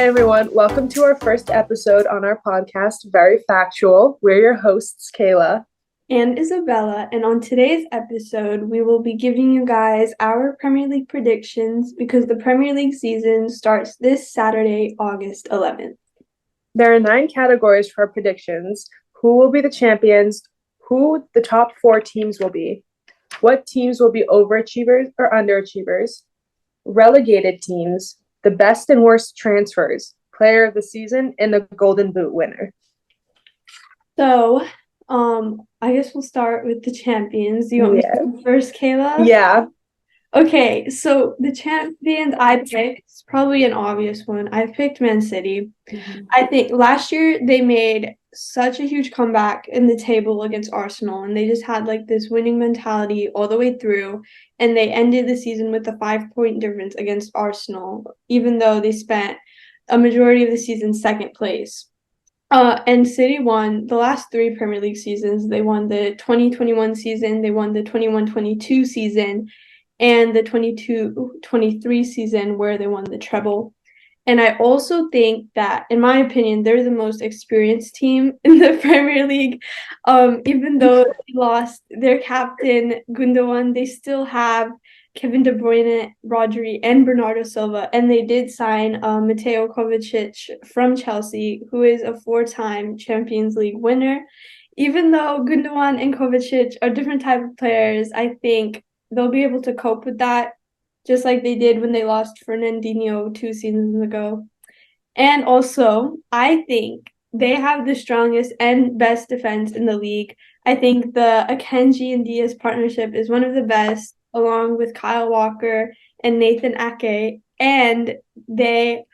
Hi, everyone. Welcome to our first episode on our podcast, Very Factual. We're your hosts, Kayla and Izabella, and on today's episode, we will be giving you guys our Premier League predictions because the Premier League season starts this Saturday, August 11th. There are 9 categories for our predictions. Who will be the champions? Who the top 4 teams will be? What teams will be overachievers or underachievers? Relegated teams, the best and worst transfers, player of the season, and the Golden Boot winner. So, I guess we'll start with the champions. Do you want me to go first, Kayla? Yeah. Okay, so the champions I picked, it's probably an obvious one. I picked Man City. I think last year they made such a huge comeback in the table against Arsenal, and they just had like this winning mentality all the way through, and they ended the season with a 5-point difference against Arsenal, even though they spent a majority of the season second place. And City won the last 3 Premier League seasons. They won the 2021 season, they won the 21-22 season, and the 22-23 season where they won the treble. And I also think that, in my opinion, they're the most experienced team in the Premier League. Even though they lost their captain, Gundogan, they still have Kevin De Bruyne, Rodri, and Bernardo Silva. And they did sign Mateo Kovacic from Chelsea, who is a 4-time Champions League winner. Even though Gundogan and Kovacic are different type of players, I think they'll be able to cope with that, just like they did when they lost Fernandinho 2 seasons ago. And also, I think they have the strongest and best defense in the league. I think the Akanji and Diaz partnership is one of the best, along with Kyle Walker and Nathan Ake. And they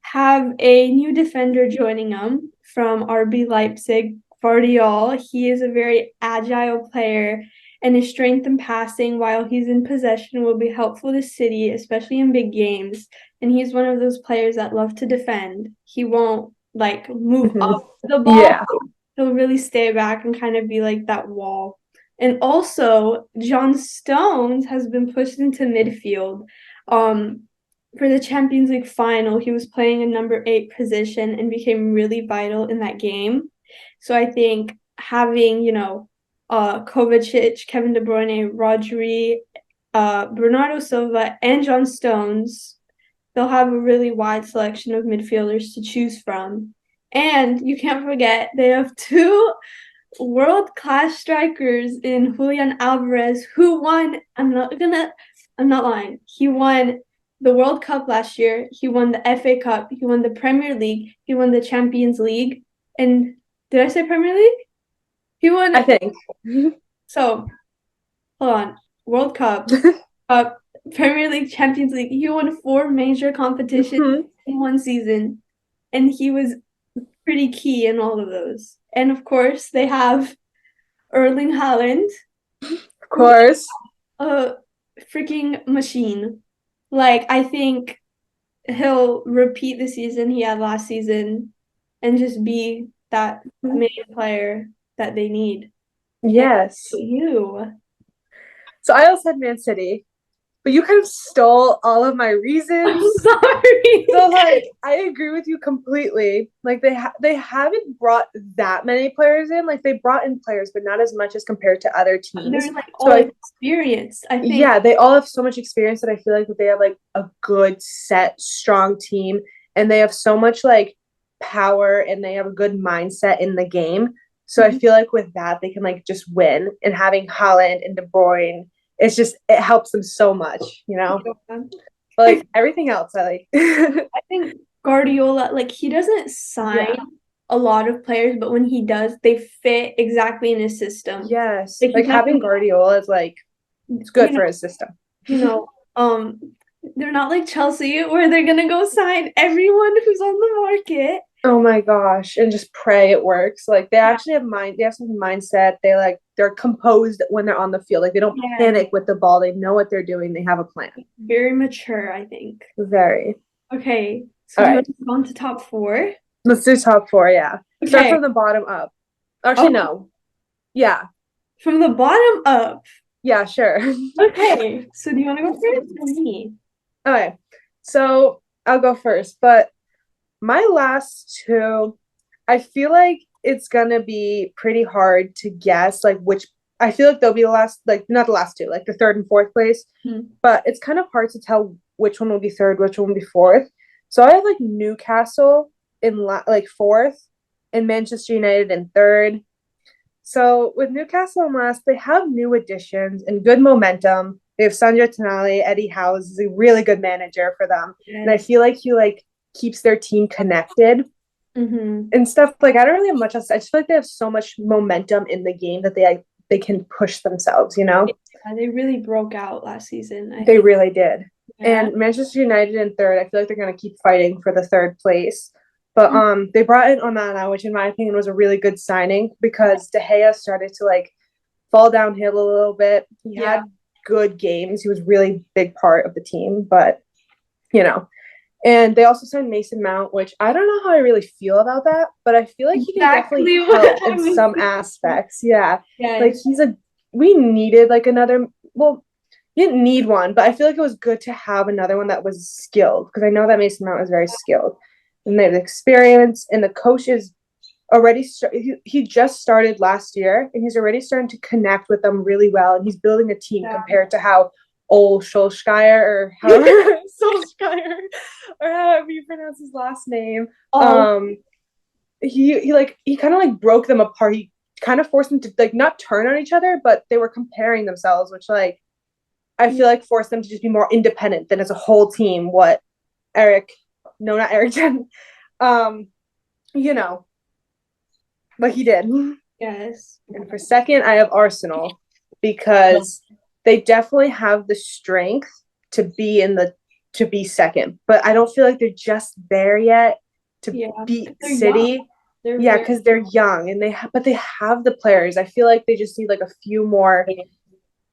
have a new defender joining them from RB Leipzig, Vardiol. He is a very agile player, and his strength in passing while he's in possession will be helpful to City, especially in big games. And he's one of those players that love to defend. He won't move up the ball. Yeah. He'll really stay back and kind of be like that wall. And also, John Stones has been pushed into midfield. For the Champions League final, he was playing a number 8 position and became really vital in that game. So I think having, Kovacic, Kevin De Bruyne, Rodri, Bernardo Silva, and John Stones, they'll have a really wide selection of midfielders to choose from. And you can't forget, they have 2 world-class strikers in Julian Alvarez, who won, I'm not lying, he won the World Cup last year, he won the FA Cup, he won the Premier League, he won the Champions League, and did I say Premier League? He won, I think. So, hold on. World Cup, Premier League, Champions League. He won 4 major competitions in one season, and he was pretty key in all of those. And of course, they have Erling Haaland. Of course. A freaking machine. I think he'll repeat the season he had last season and just be that main player that they need. Yes. You. So I also had Man City, but you kind of stole all of my reasons. I'm sorry. So I agree with you completely. They haven't brought that many players in. They brought in players, but not as much as compared to other teams. They're all experienced, I think. Yeah, they all have so much experience that I feel like they have a good, set, strong team, and they have so much power, and they have a good mindset in the game. So I feel like with that they can just win. And having Haaland and De Bruyne, it helps them so much, But everything else I like. I think Guardiola, he doesn't sign a lot of players, but when he does, they fit exactly in his system. Yes. Having Guardiola is it's good for his system. They're not like Chelsea where they're gonna go sign everyone who's on the market. Oh my gosh, and just pray it works. They actually have they have some mindset. They're composed when they're on the field. They don't panic with the ball. They know what they're doing. They have a plan. Very mature, I think. Very. Okay. So do you want to go on to top 4? Let's do top 4, yeah. Okay. Start from the bottom up. Actually, no. Yeah. From the bottom up? Yeah, sure. Okay. So do you want to go first or me? Okay. So I'll go first, but My last two, I feel like it's gonna be pretty hard to guess like which I feel like they'll be the last, like not the last two, like the third and fourth place. But it's kind of hard to tell which one will be third, which one will be fourth. So I have like Newcastle in like fourth and Manchester United in third. So with Newcastle in last, they have new additions and good momentum. They have Sandra Tonali, Eddie Howe's is a really good manager for them. And I Yes. feel like he like keeps their team connected and stuff. Like I don't really have much else. I just feel like they have so much momentum in the game that they can push themselves, you know? Yeah, they really broke out last season, I They think. really did. Yeah. And Manchester United in third, I feel like they're gonna keep fighting for the third place. But Mhm. they brought in Onana, which in my opinion was a really good signing because De Gea started to like fall downhill a little bit. He Yeah. had good games. He was really big part of the team, but you know. And they also signed Mason Mount, which I don't know how I really feel about that, but I feel like he can definitely Exactly what help I in was some thinking. aspects. Yeah. Like Yes. we needed like another, well, you didn't need one, but I feel like it was good to have another one that was skilled because I know that Mason Mount is very skilled and they have experience and the coach is already he just started last year and he's already starting to connect with them really well and he's building a team Yeah. compared to how old Solskjaer or however Solskjaer or however you pronounce his last name. Oh, Um he kind of like broke them apart. He kind of forced them to like not turn on each other, but they were comparing themselves, which like I feel like forced them to just be more independent than as a whole team. What Eric, no, not Eric, um, you know, but he did. yes. And for second, I have Arsenal because they definitely have the strength to be in the to be second, but I don't feel like they're just there yet to Yeah. beat They're young. City. They're Yeah, very because they're young and but they have the players. I feel like they just need like a few more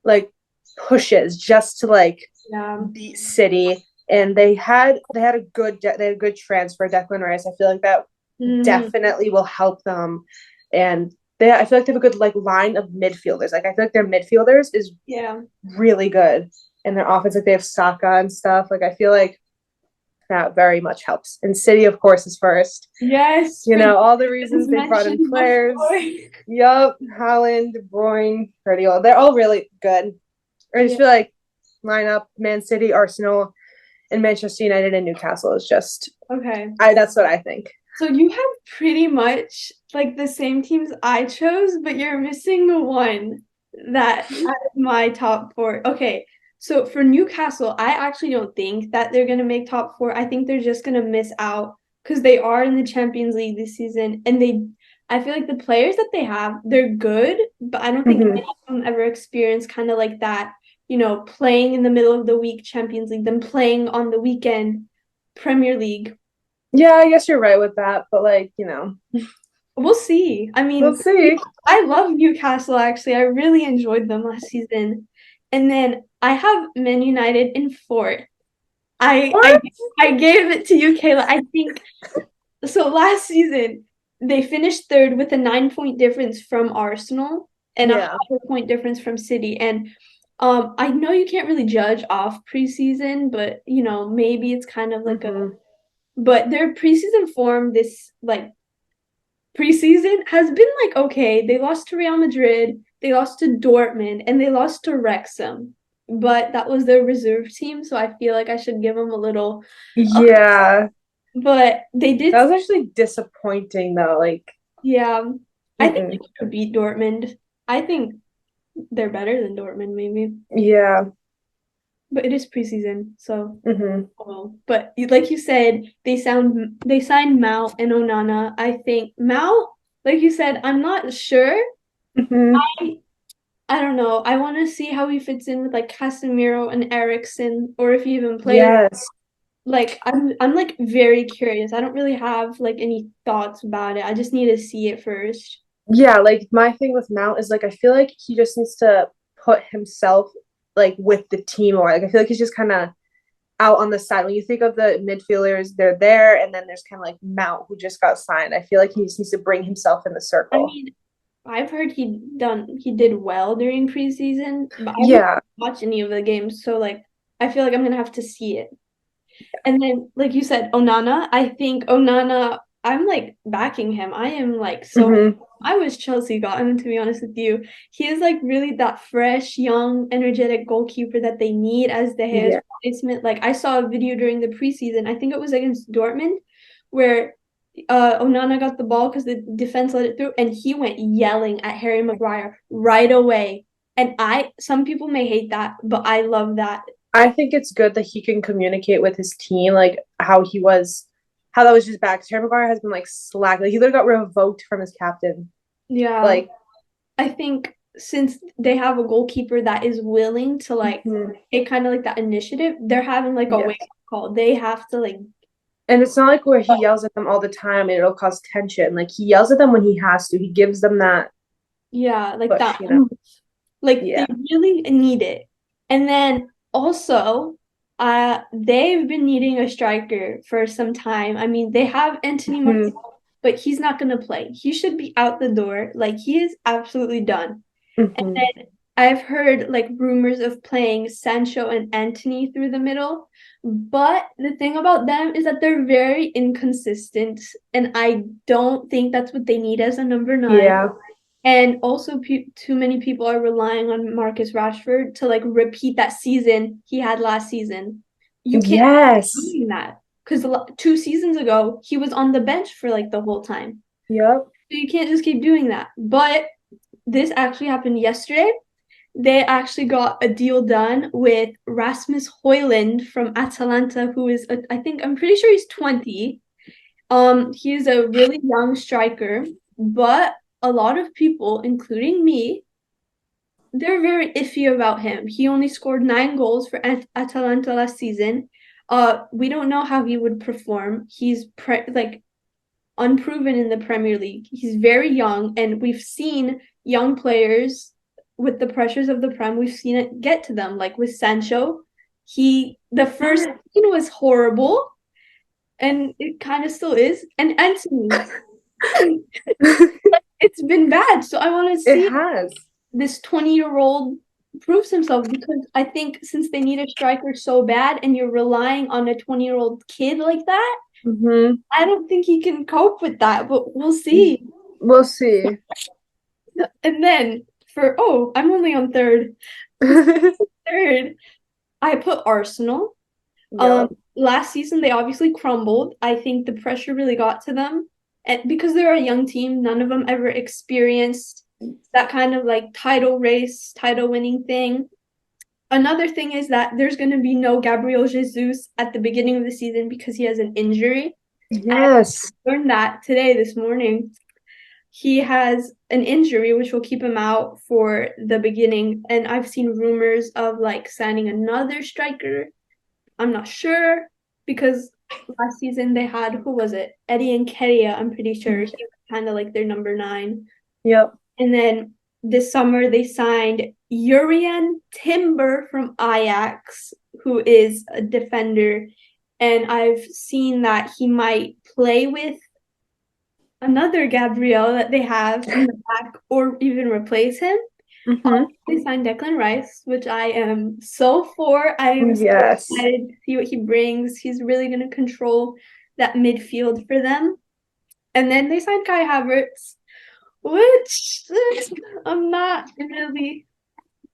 like pushes just to like yeah. beat City. And they had a good transfer, Declan Rice. I feel like that Mhm. definitely will help them. And I feel like they have a good like line of midfielders. Like I feel like their midfielders is Yeah. really good. And their offense, like they have Saka and stuff. Like I feel like that very much helps. And City, of course, is first. Yes. You For know, all the as reasons they brought in mentioned players. before. Yup, Haaland, De Bruyne, Guardiola. They're all really good. I just Yeah. feel like lineup, Man City, Arsenal, and Manchester United and Newcastle is just Okay. I that's what I think. So you have pretty much like the same teams I chose, but you're missing one that out of my top four. Okay. So for Newcastle, I actually don't think that they're gonna make top four. I think they're just gonna miss out because they are in the Champions League this season, and I feel like the players that they have, they're good, but I don't think Mm-hmm. any of them ever experienced kind of like that, playing in the middle of the week Champions League, then playing on the weekend Premier League. Yeah, I guess you're right with that, but like, We'll see. I we'll mean, see. I love Newcastle actually. I really enjoyed them last season. And then I have Man United in fourth. I I What? I gave it to you, Kayla. I think so last season they finished third with a 9 point difference from Arsenal and a Yeah. half a point difference from City. And I know you can't really judge off preseason, but maybe it's kind of like a Mm-hmm. but their preseason form this like preseason has been like okay. They lost to Real Madrid, they lost to Dortmund, and they lost to Wrexham. But that was their reserve team, so I feel like I should give them a little. Uh, Yeah. but they did, That was actually disappointing though. Like, yeah. I think they mm-mm. could beat Dortmund. I think they're better than Dortmund, maybe. Yeah. But it is preseason, so. Mm-hmm. Oh, but like you said, they signed Mount and Onana. I think Mount, like you said, I'm not sure. Mm-hmm. I I don't know. I want to see how he fits in with like Casemiro and Ericsson, or if he even plays. Yes. Like I'm like very curious. I don't really have like any thoughts about it. I just need to see it first. Yeah, like my thing with Mount is like I feel like he just needs to put himself like with the team more. Like I feel like he's just kind of out on the side. When you think of the midfielders, they're there, and then there's kind of like Mount who just got signed. I feel like he just needs to bring himself in the I circle. mean, I've heard he did well during preseason, but I didn't Yeah, watch any of the games, so like I feel like I'm gonna have to see it. And then, like you said, Onana, I think Onana, I'm like backing him. I am like so. Hmm. I wish Chelsea got him, to be honest with you. He is like really that fresh, young, energetic goalkeeper that they need as the Gea Yeah. replacement. Like I saw a video during the preseason, I think it was against Dortmund, where Onana got the ball because the defense let it through, and he went yelling at Harry Maguire right away. And some people may hate that, but I love that. I think it's good that he can communicate with his team, like how that was just bad. 'Cause Harry Maguire has been like slack. Like he literally got revoked from his captain. Yeah. Like, I think since they have a goalkeeper that is willing to like mhm, take kind of like that initiative, they're having like a yeah. wake up call. They have to like, And it's not like where he yells at them all the time and it'll cause tension. Like he yells at them when he has to. He gives them that yeah, like push, that. you know? Like they Yeah. really need it. And then also, they've been needing a striker for some time. I mean, they have Anthony Hmm. Martial, but he's not gonna play. He should be out the door. Like he is absolutely done. And Hmm. then I've heard like rumors of playing Sancho and Anthony through the middle. But the thing about them is that they're very inconsistent. And I don't think that's what they need as a number nine. Yeah. And also, too many people are relying on Marcus Rashford to like repeat that season he had last season. You can't Yes. keep doing that because 2 seasons ago he was on the bench for like the whole time. Yep. So you can't just keep doing that. But this actually happened yesterday. They actually got a deal done with Rasmus Højlund from Atalanta, who is, I think, I'm pretty sure he's 20. He's a really young striker, but a lot of people, including me, they're very iffy about him. He only scored 9 goals for Atalanta last season. We don't know how he would perform. He's like unproven in the Premier League. He's very young, and we've seen young players with the pressures of the Prem. We've seen it get to them, like with Sancho. The first scene was horrible, and it kind of still is. And Anthony, it's been bad. So I want to It see has. this 20-year-old proves himself because I think since they need a striker so bad and you're relying on a 20-year-old kid like that, Hmm. I don't think he can cope with that, but we'll see. We'll see. And then I'm only on third. Third, I put Arsenal. Yep. Last season they obviously crumbled. I think the pressure really got to them. And because they're a young team, none of them ever experienced that kind of like title race, title winning thing. Another thing is that there's going to be no Gabriel Jesus at the beginning of the season because he has an injury. I Yes. learned that today, this morning. He has an injury which will keep him out for the beginning. And I've seen rumors of like signing another striker. I'm not sure because last season they had, who was it? Eddie and Kedia, I'm pretty sure. He was kind of like their number 9. Yep. And then this summer they signed Urian Timber from Ajax, who is a defender. And I've seen that he might play with another Gabriel that they have in the back or even replace him. Hmm. They signed Declan Rice, which I am so for. I am so Yes. excited to see what he brings. He's really going to control that midfield for them. And then they signed Kai Havertz, which I'm not really.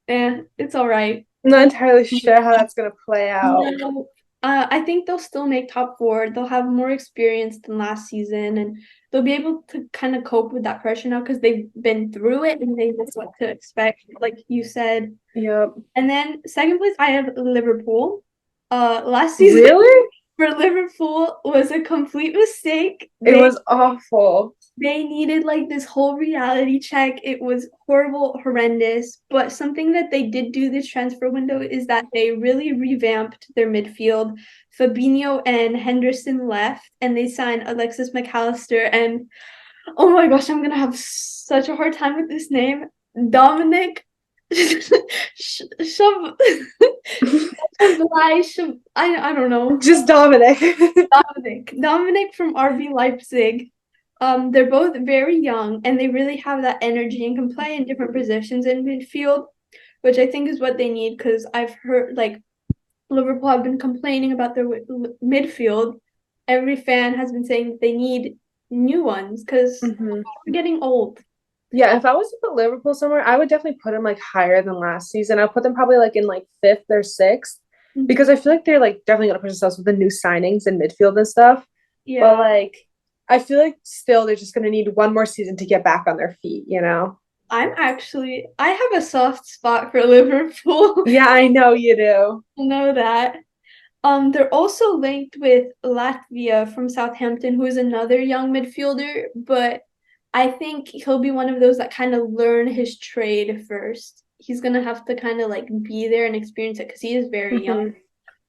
It's all right. I'm not entirely sure how that's gonna play out. No, I think they'll still make top 4. They'll have more experience than last season, and they'll be able to kind of cope with that pressure now because they've been through it and they know what to expect, like you said. Yep. And then second place, I have Liverpool. Last season Really? for Liverpool was a complete mistake. It was awful. They needed like this whole reality check. It was horrible, horrendous. But something that they did do this transfer window is that they really revamped their midfield. Fabinho and Henderson left, and they signed Alexis McAllister. And oh my gosh, I'm gonna have such a hard time with this name. Dominic Shove I don't know. Just Dominic. Dominic from RB Leipzig. They're both very young and they really have that energy and can play in different positions in midfield, which I think is what they need because I've heard like Liverpool have been complaining about their midfield. Every fan has been saying that they need new ones because Hmm. we're getting old. Yeah, if I was to put Liverpool somewhere, I would definitely put them like higher than last season. I'll put them probably like in like fifth or sixth Mhm. because I feel like they're like definitely gonna push themselves with the new signings and midfield and stuff. But Yeah, like I feel like still they're just gonna need one more season to get back on their feet, you know? I have a soft spot for Liverpool. Yeah, I know you do. You know that. They're also linked with Latvia from Southampton, who is another young midfielder, but I think he'll be one of those that kind of learn his trade first. He's gonna have to kind of like be there and experience it because he is very young.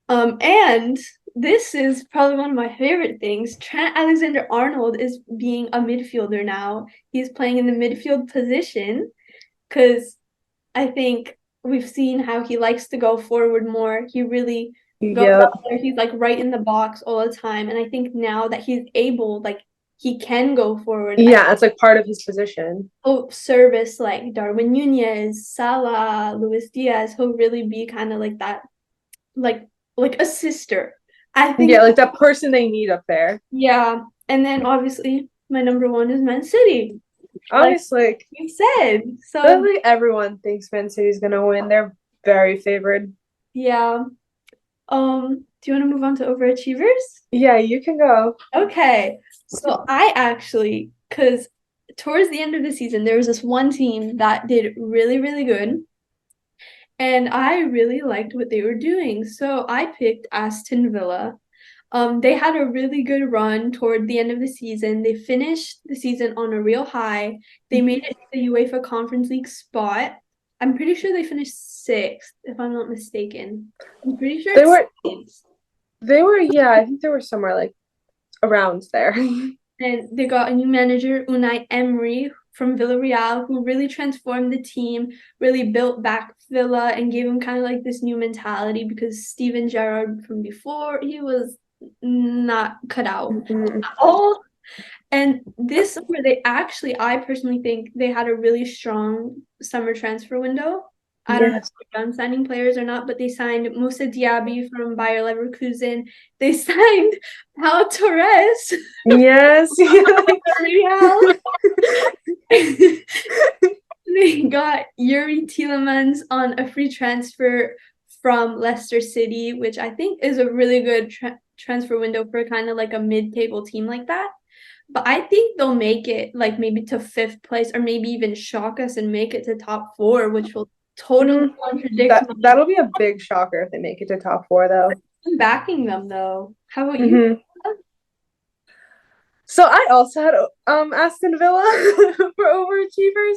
Hmm. And this is probably one of my favorite things. Trent Alexander-Arnold is being a midfielder now. He's playing in the midfield position because I think we've seen how he likes to go forward more. He really goes Yep. out there. He's like right in the box all the time. And I think now that he's able, like he can go forward. I Yeah, it's like part of his position. hope service like Darwin Nunez, Salah, Luis Diaz, he'll really be kind of like that, like like a sister. I Yeah, think like that person they need up there. yeah. And then obviously my number one is Man City, like Obviously, you said. I feel So like everyone thinks Man City's gonna win. They're very favored. yeah. Do you want to move on to overachievers? Yeah, you can go. Okay. So I actually, because towards the end of the season, there was this one team that did really, really good. And I really liked what they were doing. So I picked Aston Villa. They had a really good run toward the end of the season. They finished the season on a real high. They made it to the UEFA Conference League spot. I'm pretty sure they finished sixth, if I'm not mistaken. I'm pretty sure They it's were sixth. yeah, I think they were somewhere like around there. And they got a new manager, Unai Emery from Villarreal, who really transformed the team, really built back Villa and gave them kind of like this new mentality because Steven Gerrard from before, he was not cut out Mhm. at all. And this summer, I personally think they had a really strong summer transfer window. I don't know Yes. if they're done signing players or not, but they signed Moussa Diaby from Bayer Leverkusen. They signed Pau Torres Yes. Real. They got Yuri Tielemans on a free transfer from Leicester City, which I think is a really good transfer window for kind of like a mid-table team like that. But I think they'll make it like maybe to fifth place or maybe even shock us and make it to top four, which will totally Mm, contradict that my that'll be a big shocker if they make it to top four though. I'm backing them though. How about you? Hmm. So I also had Aston Villa for overachievers.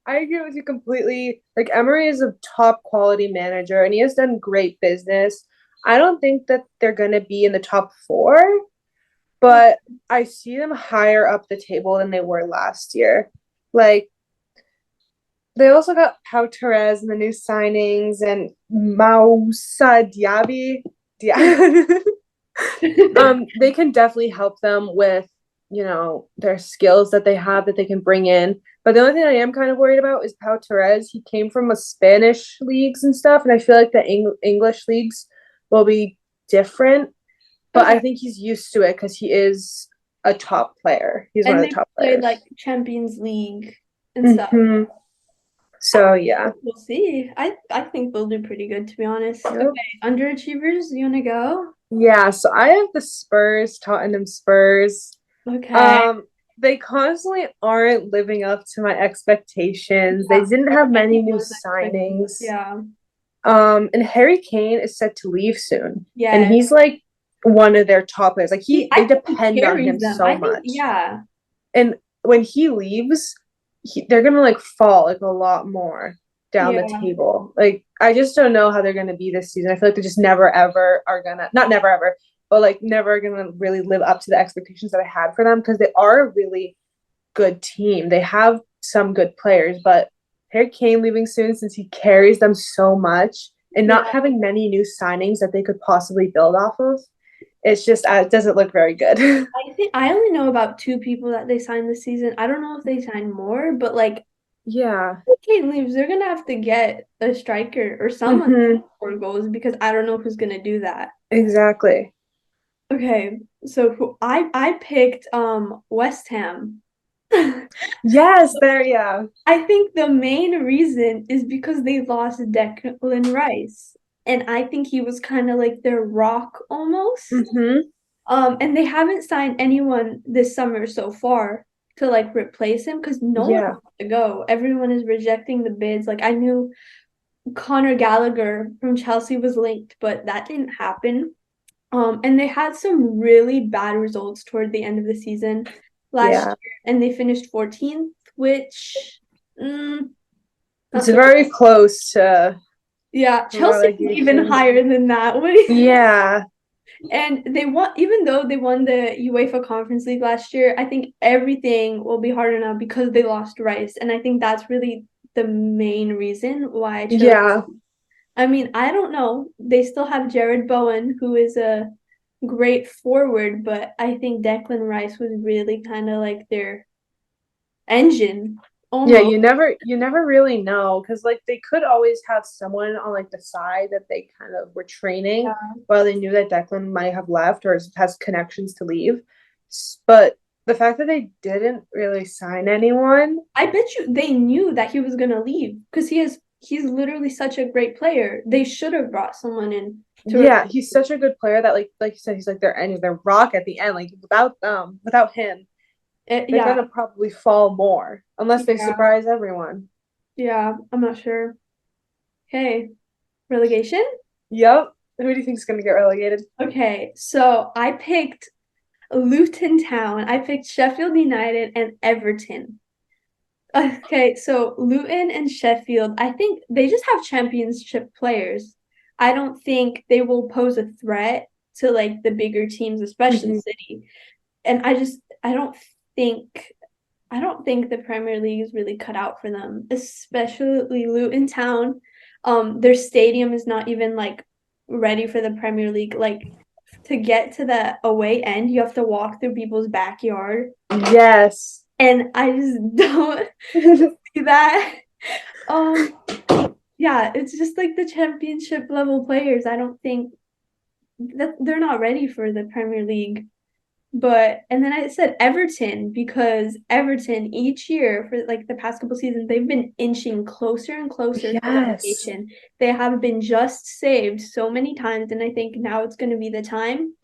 I agree with you completely. Like Emery is a top quality manager and he has done great business. I don't think that they're gonna be in the top four, but I see them higher up the table than they were last year. Like they also got Pau Torres and the new signings and Moussa Diaby. They can definitely help them with, their skills that they have that they can bring in. But the only thing I am kind of worried about is Pau Torres. He came from a Spanish leagues and stuff, and I feel like the English leagues will be different. But Okay. I think he's used to it because he is a top player. He's one And of the they top played players. like Champions League and stuff. Hmm. So yeah. We'll see. I think they'll do pretty good to be honest. Okay, Yep. underachievers, you wanna go? Yeah, so I have the Spurs, Tottenham Spurs. Okay. Um, they constantly aren't living up to my expectations. They Yeah, didn't have many new anyone's expecting. signings. Yeah. And Harry Kane is set to leave soon, and Yes. he's like one of their top players. Like I they think he depend on carries him them. so I think, much. yeah. And when he leaves, they're gonna like fall like a lot more down the Yeah. table. Like I just don't know how they're gonna be this season. I feel like they just never ever are gonna not never ever, but like never gonna really live up to the expectations that I had for them because they are a really good team. They have some good players, but Harry Kane leaving soon since he carries them so much and Yeah. not having many new signings that they could possibly build off of. It's just it doesn't look very good. I think I only know about two people that they signed this season. I don't know if they signed more, but like Yeah. If Kate leaves, they're gonna have to get a striker or someone to Mm-hmm. score goals because I don't know who's gonna do that. Exactly. Okay, so I picked West Ham. Yes, there, yeah. I think the main reason is because they lost Declan Rice. And I think he was kind of like their rock almost. Mm-hmm. And they haven't signed anyone this summer so far to like replace him because no one Yeah. wants to go. Everyone is rejecting the bids. Like I knew Conor Gallagher from Chelsea was linked, but that didn't happen. And they had some really bad results toward the end of the season last Yeah. year, and they finished 14th, which mm, It's not so. very close to Yeah, Chelsea is even relegation. higher than that. Yeah. And they won, even though they won the UEFA Conference League last year, I think everything will be harder now because they lost Rice. And I think that's really the main reason why I chose. Yeah. I mean, I don't know. They still have Jared Bowen, who is a great forward, but I think Declan Rice was really kind of like their engine Yeah, almost. you never really know because like they could always have someone on like the side that they kind of were training Yeah. while they knew that Declan might have left or has connections to leave. But the fact that they didn't really sign anyone, I bet you they knew that he was gonna leave because he's literally such a great player. They should have brought someone in to yeah, replace he's him. such a good player that like you said, he's like their rock at the end. Like without him, they're Yeah, gonna probably fall more unless they yeah, surprise everyone. yeah. I'm not sure. Okay, relegation. Yep. Who do you think is gonna get relegated? Okay, so I picked Luton Town. I picked Sheffield United and Everton. Okay, so Luton and Sheffield, I think they just have championship players. I don't think they will pose a threat to like the bigger teams, especially Hmm. City. And think I don't think the Premier League is really cut out for them, especially Luton Town. Their stadium is not even like ready for the Premier League. Like to get to the away end, you have to walk through people's backyard. Yes. And I just don't see that. Um, yeah, it's just like the championship level players. I don't think that they're not ready for the Premier League. But and then I said Everton because Everton each year for like the past couple seasons they've been inching closer and closer to Yes. relegation. They have been just saved so many times, and I think now it's going to be the time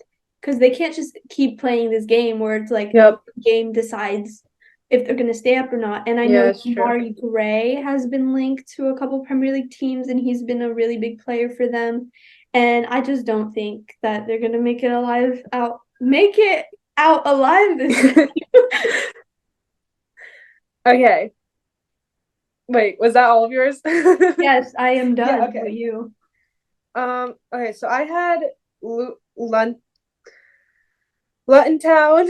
because they can't just keep playing this game where it's like one Yep. game decides if they're going to stay up or not. And I Yeah, know it's true. Mari Gray has been linked to a couple Premier League teams, and he's been a really big player for them. And I just don't think that they're going to make it out alive this time. Okay. Wait, was that all of yours? Yes, I am Yeah, done. How about okay. you? Okay, so I had Lu Lun Luton Town.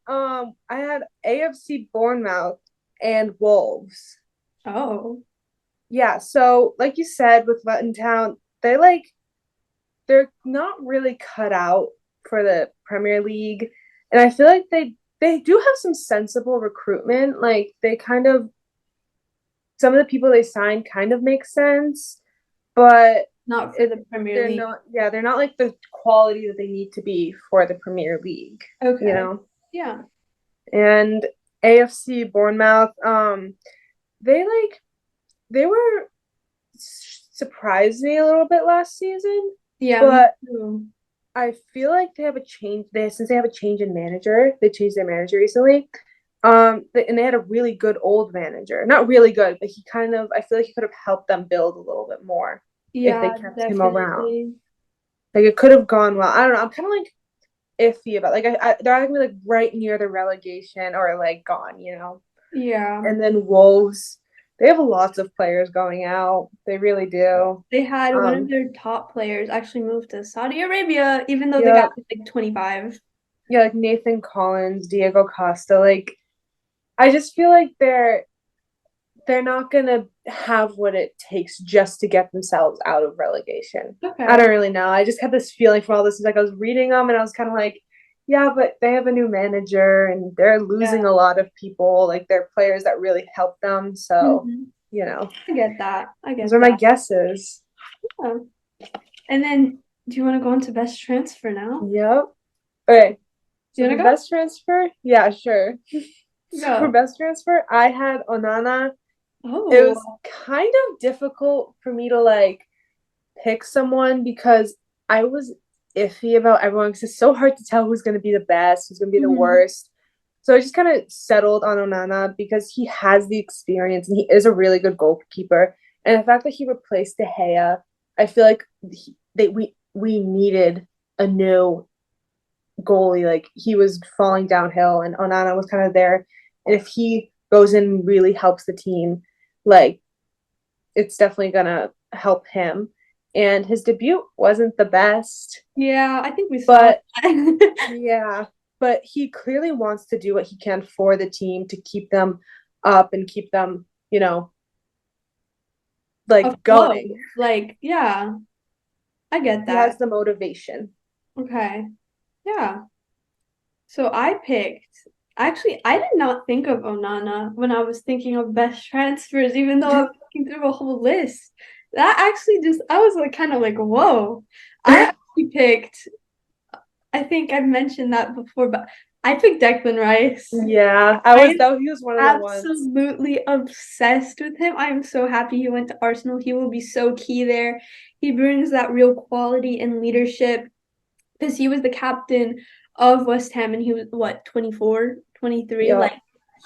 I had AFC Bournemouth and Wolves. Oh, Yeah, so like you said with Luton Town, they're not really cut out for the Premier League. And I feel like they do have some sensible recruitment. Like they kind of some of the people they signed kind of make sense, but not for it, the Premier League. they're not like the quality that they need to be for the Premier League, you Okay. know. Yeah. And AFC Bournemouth, they like they were surprised me a little bit last season, Yeah, me but too. I feel like they have a change. Since they have a change in manager, they changed their manager recently. And they had a really good old manager. Not really good, but he kind of. I feel like he could have helped them build a little bit more if they Yeah, kept him around. definitely. Like it could have gone well. I don't know. I'm kind of like iffy about they're either gonna be like right near the relegation or like gone, you know. Yeah. And then Wolves, they have lots of players going out. They really do. They had one of Um, their top players actually move to Saudi Arabia, even though the guy yeah, was like 25. yeah, like Nathan Collins, Diego Costa. Like I just feel like they're not gonna have what it takes just to get themselves out of relegation. I Okay. don't really know. I just had this feeling from all this. Like I was reading them, and I was kind of like, Yeah, but they have a new manager and they're Yeah. losing a lot of people. Like they're players that really help them. So, Mhm. you know, I get that. I those get are my that. guesses. Yeah. And then, do you want to go into best transfer now? Yep. Okay. Do So you for want to best transfer, yeah, sure. go? So for Go. best transfer, I had Onana. It Oh, was kind of difficult for me to like pick someone because I was iffy about everyone because it's so hard to tell who's going to be the best, who's going to be the mhm. worst. So I just kind of settled on Onana because he has the experience and he is a really good goalkeeper. And the fact that he replaced De Gea, I feel like we needed a new goalie. Like he was falling downhill, and Onana was kind of there. And if he goes in and really helps the team, like it's definitely gonna help him. And his debut wasn't the best, Yeah, I think we saw but that. yeah, but he clearly wants to do what he can for the team to keep them up and keep them, like Afloat. going. Like, yeah, I get He has that. the motivation. Okay. Yeah. So actually, I did not think of Onana when I was thinking of best transfers, even though I'm looking through a whole list. That actually I was like kind of like, whoa. I actually picked, I think I've mentioned that before, but I picked Declan Rice. Yeah, I am he was one of the ones. absolutely obsessed with him. I am so happy he went to Arsenal. He will be so key there. He brings that real quality and leadership because he was the captain of West Ham and he was what 24, 23. Yeah. Like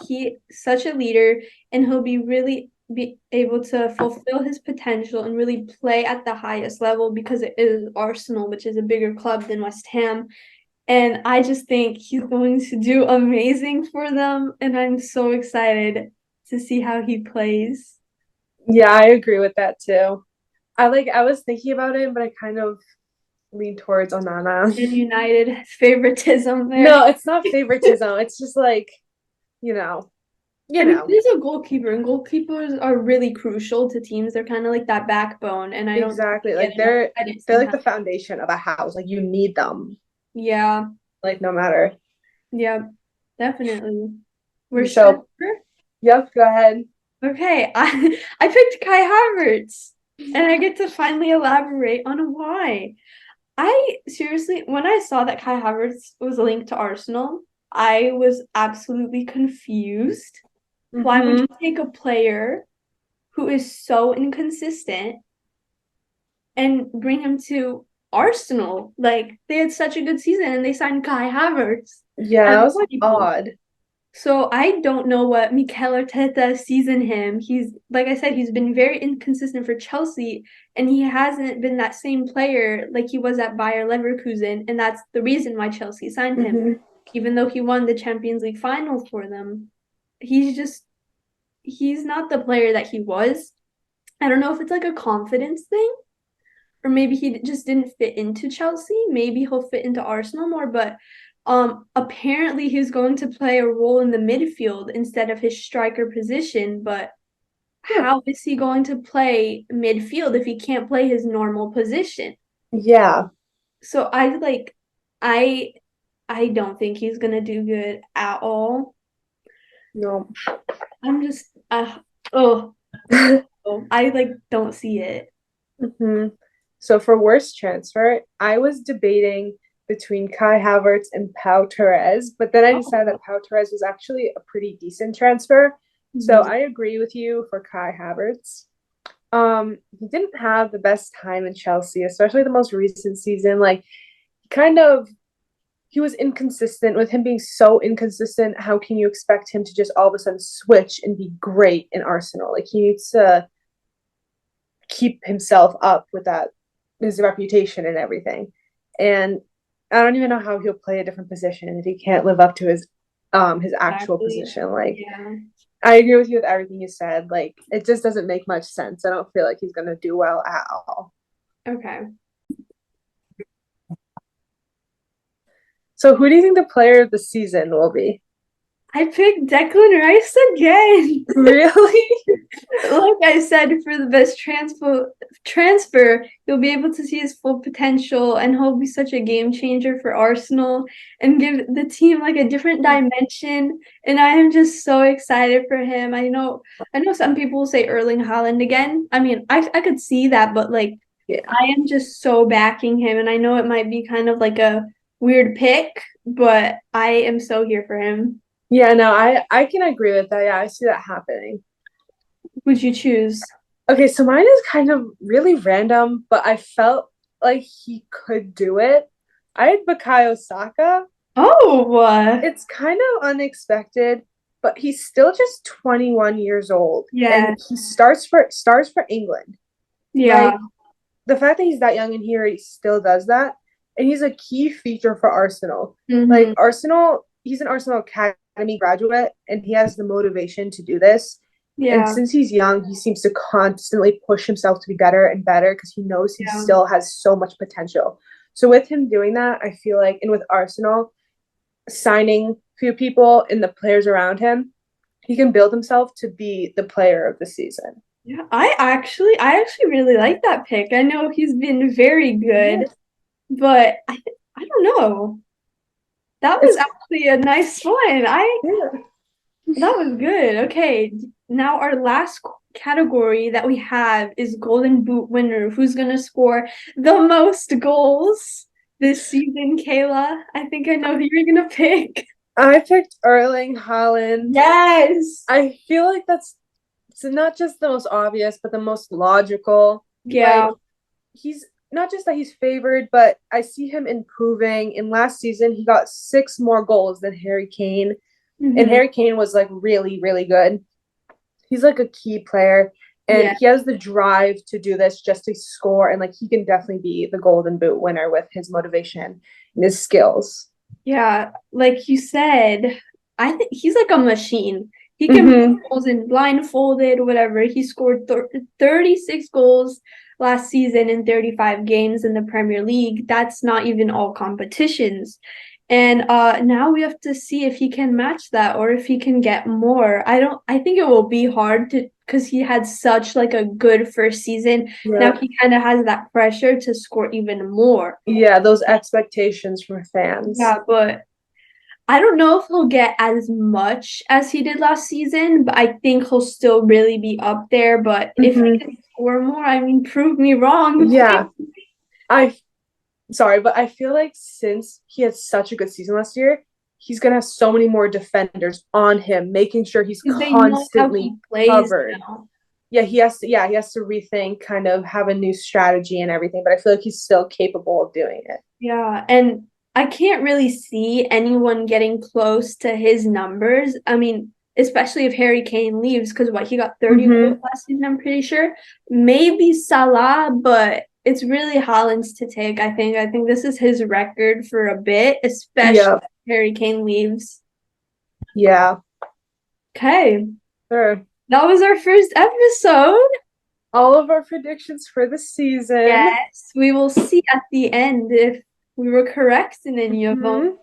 he such a leader and he'll be really be able to fulfill his potential and really play at the highest level because it is Arsenal, which is a bigger club than West Ham. And I just think he's going to do amazing for them and I'm so excited to see how he plays. Yeah, I agree with that too. I was thinking about it, but I kind of lean towards Onana. And United favoritism there. No, it's not favoritism. It's just like, you know, you I mean, know. he's a goalkeeper, and goalkeepers are really crucial to teams. They're kind of like that backbone, and I don't think Exactly. they get Like enough credit they're like sometimes. the foundation of a house. Like you need them. Yeah, Like no matter. yeah, definitely. Worst So, transfer? yep, go ahead. Okay, I picked Kai Havertz, and I get to finally elaborate on why. I seriously, when I saw that Kai Havertz was linked to Arsenal, I was absolutely confused. Why would Mm-hmm. you take a player who is so inconsistent and bring him to Arsenal? Like they had such a good season and they signed Kai Havertz Yeah, as that a was like staple. odd. So I don't know what Mikel Arteta sees in him. He's like I said, he's been very inconsistent for Chelsea, and he hasn't been that same player like he was at Bayer Leverkusen, and that's the reason why Chelsea signed him. Mm-hmm. Even though he won the Champions League final for them, he's just he's not the player that he was. I don't know if it's like a confidence thing or maybe he just didn't fit into Chelsea. Maybe he'll fit into Arsenal more, but apparently he's going to play a role in the midfield instead of his striker position, but Huh. how is he going to play midfield if he can't play his normal position? Yeah. So I I don't think he's going to do good at all. No. I'm just oh, I like don't see it. hmm So for worst transfer, I was debating between Kai Havertz and Pau Torres, but then I decided Oh. that Pau Torres was actually a pretty decent transfer. So Mhm. I agree with you for Kai Havertz. He didn't have the best time in Chelsea, especially the most recent season. Like kind of he was inconsistent with him being so inconsistent. How can you expect him to just all of a sudden switch and be great in Arsenal? Like he needs to keep himself up with that his reputation and everything. And I don't even know how he'll play a different position if he can't live up to his actual Exactly. position. Like Yeah. I agree with you with everything you said. Like it just doesn't make much sense. I don't feel like he's gonna do well at all. Okay. So who do you think the player of the season will be? I picked Declan Rice again. Really? Like I said, for the best transfer, you'll be able to see his full potential, and he'll be such a game changer for Arsenal and give the team like a different dimension. And I am just so excited for him. I know some people say Erling Haaland again. I mean, I could see that, but like Yeah. I am just so backing him, and I know it might be kind of like a weird pick, but I am so here for him. Yeah, no, I can agree with that. Yeah, I see that happening. Would you choose? Okay, so mine is kind of really random, but I felt like he could do it. I had Bukayo Saka. Oh, It's kind of unexpected, but he's still just 21 years old yeah, and he starts for England. yeah. Like the fact that he's that young and he still does that, and he's a key feature for Arsenal. Mm-hmm. Like Arsenal, he's an Arsenal Academy graduate, and he has the motivation to do this. And Yeah, since he's young, he seems to constantly push himself to be better and better because he knows he yeah, still has so much potential. So with him doing that, I feel like, and with Arsenal signing few people and the players around him, he can build himself to be the player of the season. yeah. I actually really like that pick. I know he's been very Yeah. good, but I don't know. That was It's actually a nice one. I yeah. That was good. Okay, now our last category that we have is Golden Boot winner. Who's gonna score the most goals this season, Kayla? I think I know who you're gonna pick. I picked Erling Haaland. Yes. I feel like that's not just the most obvious, but the most logical. Yeah. Like he's not just that he's favored, but I see him improving. In last season, he got 6 more goals than Harry Kane, and Hmm. Harry Kane was like really, really good. He's like a key player, and Yeah. he has the drive to do this just to score, and like he can definitely be the Golden Boot winner with his motivation and his skills. Yeah. Like you said, I think he's like a machine. He can put Mm-hmm. goals in blindfolded, whatever. He scored 36 goals last season in 35 games in the Premier League. That's not even all competitions. And now we have to see if he can match that or if he can get more. I think it will be hard to because he had such like a good first season. Now Yeah. he kind of has that pressure to score even more. Yeah, those expectations from fans. Yeah, but I don't know if he'll get as much as he did last season, but I think he'll still really be up there. But if he Mm-hmm. can score more, I mean, prove me wrong. Yeah, I sorry, but I feel like since he had such a good season last year, he's gonna have so many more defenders on him, making sure he's Because they know how he constantly plays covered. now. Yeah, he has to rethink, kind of have a new strategy and everything, but I feel like he's still capable of doing it. Yeah, and I can't really see anyone getting close to his numbers. I mean, especially if Harry Kane leaves, because what he got 30 goals Mm-hmm. last season, I'm pretty sure. Maybe Salah, but it's really Haaland's to take, I think. I think this is his record for a bit, especially Yeah, if Harry Kane leaves. yeah, Okay, sure. that was our first episode. All of our predictions for the season. Yes, we will see at the end if we were correct in any of them. Mm-hmm.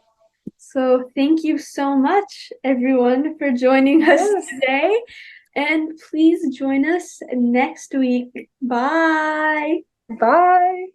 So thank you so much, everyone, for joining us Yes. today. And please join us next week. Bye. Bye.